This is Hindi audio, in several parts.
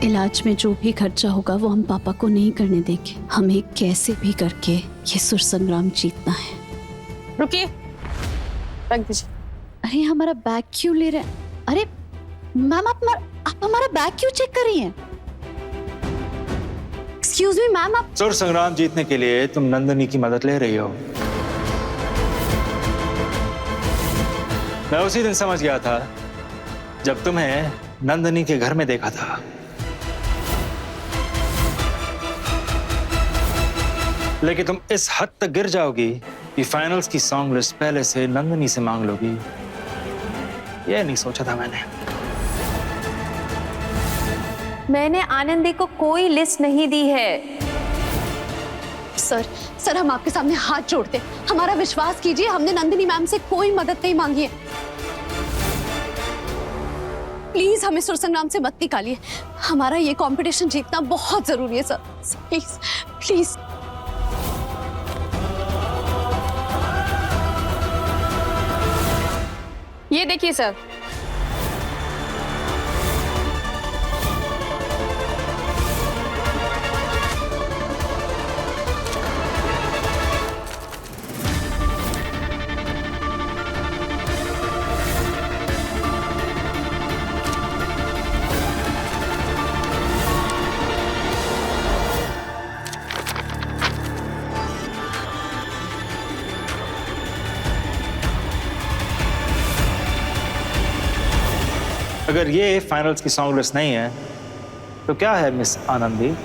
इलाज में जो भी खर्चा होगा वो हम पापा को नहीं करने देंगे। हमें कैसे भी करके ये सुर संग्राम जीतना है। रुकिए, रख दीजिए। अरे हमारा बैग क्यों ले रहे हैं? अरे मैम आप हमारा बैग क्यों चेक कर रही हैं? एक्सक्यूज मी मैम, आप सुर संग्राम जीतने के लिए तुम नंदिनी की मदद ले रही हो। मैं उसी दिन समझ गया था जब तुम्हें नंदिनी के घर में देखा था। लेकिन तुम इस हद तक गिर जाओगी कि फाइनल्स की सॉन्ग लिस्ट पहले से नंदिनी से मांग लोगी, ये नहीं सोचा था मैंने। मैंने आनंदी को कोई लिस्ट नहीं दी है। सर हम आपके सामने हाथ जोड़ते, हमारा विश्वास कीजिए, हमने नंदिनी मैम से कोई मदद नहीं मांगी है। प्लीज हमें सुर संग्राम से मत निकालिए, हमारा ये कंपटीशन जीतना बहुत जरूरी है सर, प्लीज प्लीज। ये देखिए सर, अगर ये फाइनल्स की सॉन्ग लिस्ट नहीं है तो क्या है मिस आनंदी?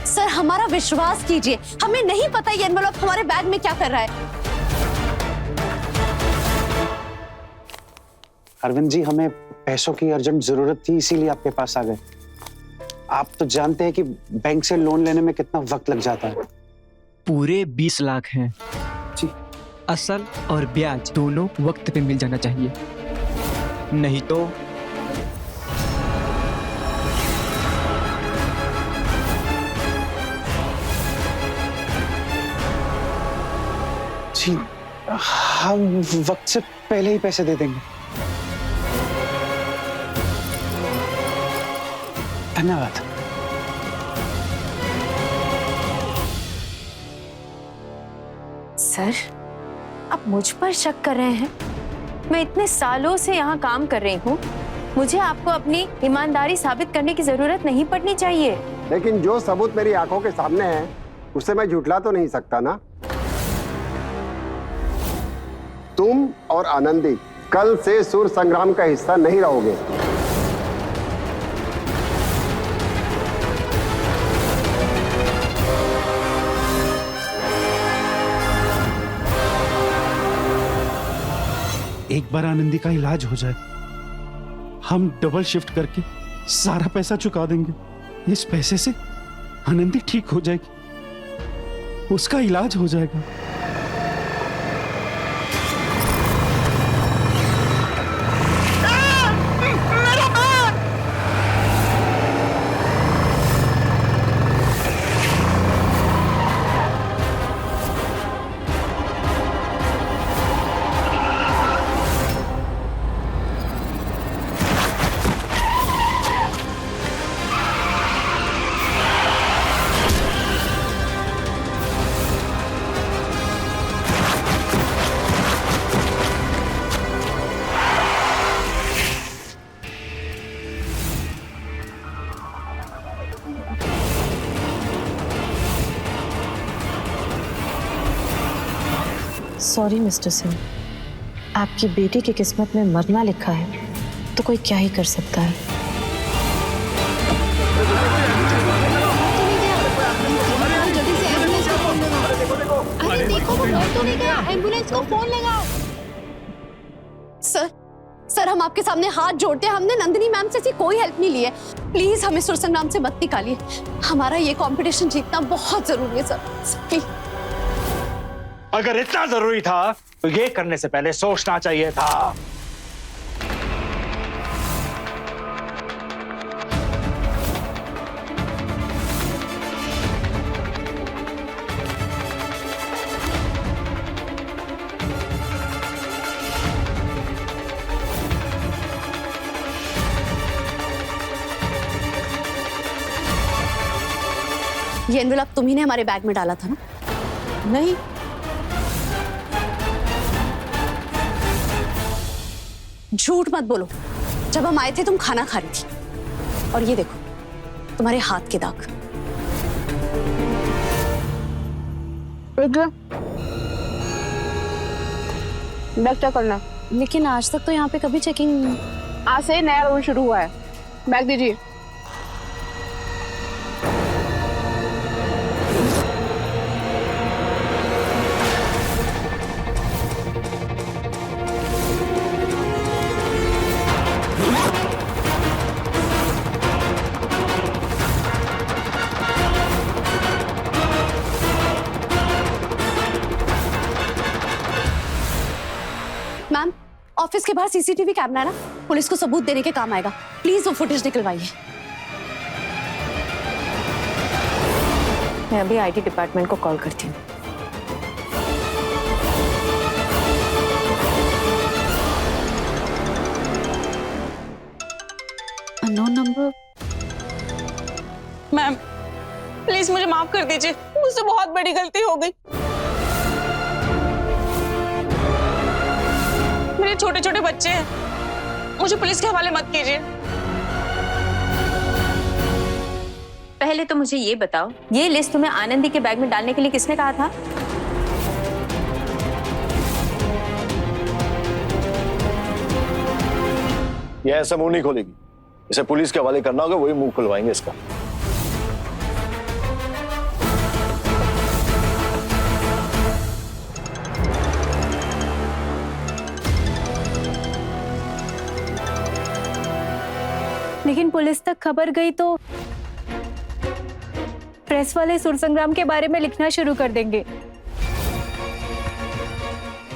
सर हमारा विश्वास कीजिए, हमें नहीं पता ये एनवेलप हमारे बैग में क्या कर रहा है। अरविंद जी, हमें पैसों की अर्जेंट जरूरत थी, इसीलिए आपके पास आ गए। आप तो जानते हैं कि बैंक से लोन लेने में कितना वक्त लग जाता है। पूरे 20 लाख हैं जी। असल और ब्याज दोनों वक्त पे मिल जाना चाहिए, नहीं तो जी हम वक्त से पहले ही पैसे दे देंगे। धन्यवाद। सर आप मुझ पर शक कर रहे हैं? मैं इतने सालों से यहाँ काम कर रही हूँ, मुझे आपको अपनी ईमानदारी साबित करने की जरूरत नहीं पड़नी चाहिए। लेकिन जो सबूत मेरी आंखों के सामने है उससे मैं झूठला तो नहीं सकता ना। तुम और आनंदी कल से सुर संग्राम का हिस्सा नहीं रहोगे। एक बार आनंदी का इलाज हो जाए, हम डबल शिफ्ट करके सारा पैसा चुका देंगे। इस पैसे से आनंदी ठीक हो जाएगी, उसका इलाज हो जाएगा। सॉरी मिस्टर सिंह, आपकी बेटी की किस्मत में मरना लिखा है तो कोई क्या ही कर सकता है। अरे देखो वो मर तो नहीं गया, एम्बुलेंस को फोन लगाओ। सर हम आपके सामने हाथ जोड़ते हैं, हमने नंदिनी मैम से ऐसी कोई हेल्प नहीं ली है। प्लीज हमें सुर संग्राम से मत निकालिए, हमारा ये कंपटीशन जीतना बहुत जरूरी है सर, प्लीज। अगर इतना जरूरी था तो ये करने से पहले सोचना चाहिए था। ये एनवेलप तुम ही ने हमारे बैग में डाला था ना? नहीं, झूठ मत बोलो। जब हम आए थे तुम खाना खा रही थी, और ये देखो तुम्हारे हाथ के दाग। बैग चेक करना। लेकिन आज तक तो यहाँ पे कभी चेकिंग। आज से नया रूल शुरू हुआ है। बैग दीजिए। मैम, ऑफिस के बाहर सीसीटीवी कैमरा है ना, पुलिस को सबूत देने के काम आएगा। प्लीज वो फुटेज निकलवाइए। मैं अभी आईटी डिपार्टमेंट को कॉल करती हूँ। Unknown number. मैम प्लीज मुझे माफ कर दीजिए, मुझसे बहुत बड़ी गलती हो गई। मेरे छोटे छोटे बच्चे हैं, मुझे पुलिस के हवाले मत कीजिए। पहले तो मुझे ये बताओ, ये लिस्ट तुम्हें आनंदी के बैग में डालने के लिए किसने कहा था? ये ऐसा मुंह नहीं खोलेगी, इसे पुलिस के हवाले करना होगा, वही मुंह खुलवाएंगे इसका। लेकिन पुलिस तक खबर गई तो प्रेस वाले सुरसंग्राम के बारे में लिखना शुरू कर देंगे,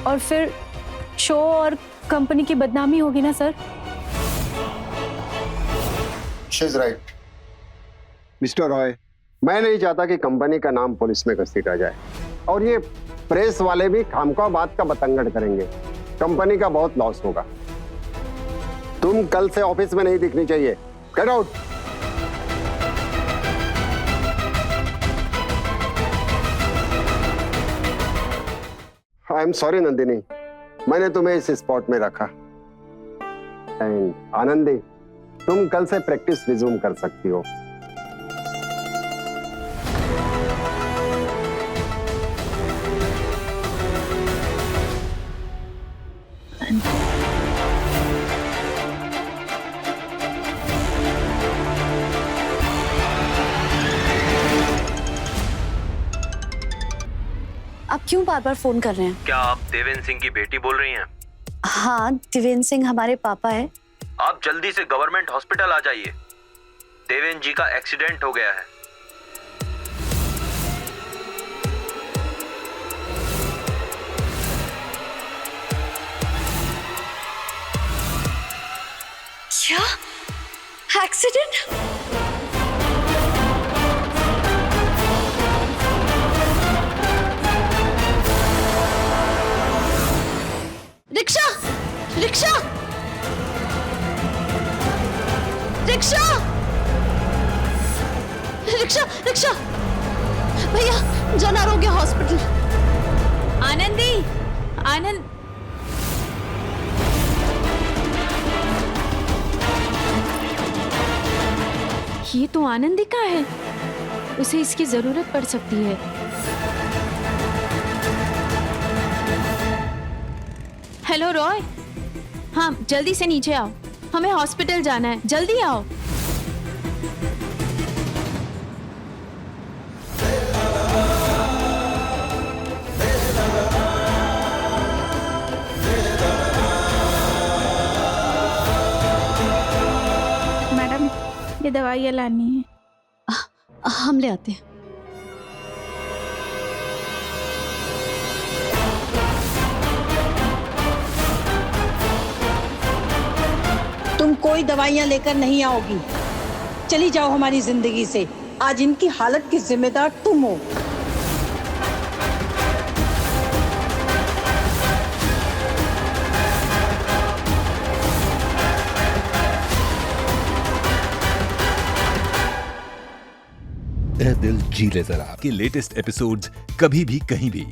और फिर शो और कंपनी की बदनामी होगी ना sir. She is right. Mister Roy, मैं नहीं चाहता कि कंपनी का नाम पुलिस में घसीटा जाए, और ये प्रेस वाले भी खामखा बात का बतंगड़ करेंगे। कंपनी का बहुत लॉस होगा। तुम कल से ऑफिस में नहीं दिखनी चाहिए। Get out. I am sorry Nandini, मैंने तुम्हें इस स्पॉट में रखा। एंड आनंदी, तुम कल से प्रैक्टिस रिज्यूम कर सकती हो। आप क्यों बार बार फोन कर रहे हैं? क्या आप देवेंद्र सिंह की बेटी बोल रही हैं? हाँ, देवेंद्र सिंह हमारे पापा है। आप जल्दी से गवर्नमेंट हॉस्पिटल आ जाइए, देवेंद्र जी का एक्सीडेंट हो गया है। क्या accident? Rickshaw, rickshaw, rickshaw, rickshaw, rickshaw, भैया जन आरोग्य हॉस्पिटल। आनंदी, आनंद, ये तो आनंदी का है, उसे इसकी जरूरत पड़ सकती है। हेलो रॉय, हाँ जल्दी से नीचे आओ, हमें हॉस्पिटल जाना है, जल्दी आओ। मैडम ये दवाइयाँ लानी है। हम ले आते हैं। कोई दवाइयाँ लेकर नहीं आओगी। चली जाओ हमारी जिंदगी से। आज इनकी हालत की जिम्मेदार तुम हो। ए दिल जी ले जरा के लेटेस्ट एपिसोड्स कभी भी कहीं भी